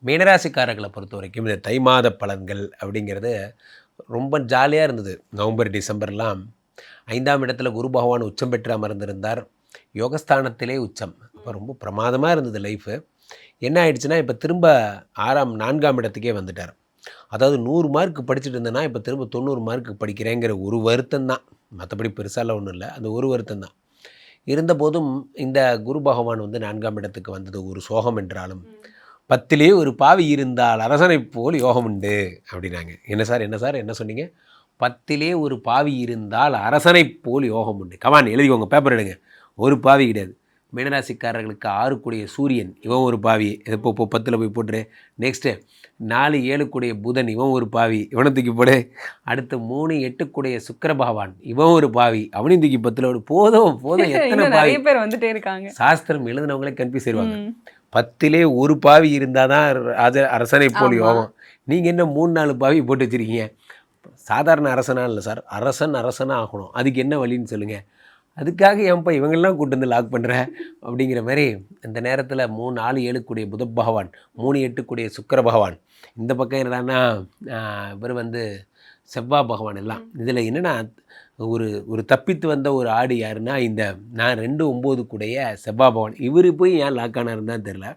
மீனராசிக்காரர்களை பொறுத்த வரைக்கும் இந்த தை மாத பலன்கள் அப்படிங்கிறது ரொம்ப ஜாலியாக இருந்தது. நவம்பர் டிசம்பர்லாம் 5ஆம் இடத்துல குரு பகவான் உச்சம் பெற்று அமர்ந்திருந்தார். யோகஸ்தானத்திலே உச்சம். அப்போ ரொம்ப பிரமாதமாக இருந்தது லைஃபு. என்ன ஆயிடுச்சுன்னா இப்போ திரும்ப 4ஆம் இடத்துக்கே வந்துட்டார். அதாவது 100 மார்க் படிச்சுட்டு இருந்தேன்னா இப்போ திரும்ப 90 மார்க் படிக்கிறேங்கிற ஒரு வருத்தம் தான். மற்றபடி பெருசாலாம் ஒன்றும் இல்லை. அந்த ஒரு வருத்தம் தான். இருந்தபோதும் இந்த குரு பகவான் வந்து 4ஆம் இடத்துக்கு வந்தது ஒரு சோகம் என்றாலும் 10லே ஒரு பாவி இருந்தால் அரசனைப் போல் யோகம் உண்டு அப்படின்னாங்க. என்ன சார் என்ன சார் என்ன சொன்னீங்க? 10லே ஒரு பாவி இருந்தால் அரசனைப் போல் யோகம் உண்டு. கமான் எழுதிக்கோங்க, பேப்பர் எடுங்க. ஒரு பாவி கிடையாது. மீனராசிக்காரர்களுக்கு 6 கூடிய சூரியன், இவன் ஒரு பாவி. இப்போ 10ல் போய் போட்டுரு. நெக்ஸ்ட்டு 4 7 கூடிய புதன், இவன் ஒரு பாவி, இவனை தூக்கி போடு. அடுத்து 3 8 கூடிய சுக்கிர பகவான், இவன் ஒரு பாவி, அவனையும் தூக்கி 10ல் விடு. போதும் போதும், எத்தனை பாவி பேர் வந்துட்டே இருக்காங்க. சாஸ்திரம் எழுதினவங்களே கன்ஃபியூஸ் ஆயிடுவாங்க. 10லே ஒரு பாவி இருந்தால் தான் அரசனை போல் யோகம். நீங்கள் என்ன 3 4 பாவி போட்டு வச்சுருக்கீங்க? சாதாரண அரசனா இல்லை சார், அரசனாக ஆகணும். அதுக்கு என்ன வழின்னு சொல்லுங்கள். அதுக்காக ஏன்ப்பா இவங்கெல்லாம் கூட்டு வந்து லாக் பண்ணுற அப்படிங்கிற மாதிரி. இந்த நேரத்தில் 3 4 7 கூடிய புத பகவான், 3 8 கூடிய சுக்கிர பகவான், இந்த பக்கம் என்னடான்னா இவர் வந்து செவ்வாய் பகவான். எல்லாம் இதில் என்னென்னா ஒரு தப்பித்து வந்த ஒரு ஆடு யாருன்னா இந்த 2 9 கூடைய செவ்வாய் பகவான். இவர் போய் ஏன் லாக் ஆனாருன்னு தான் தெரில.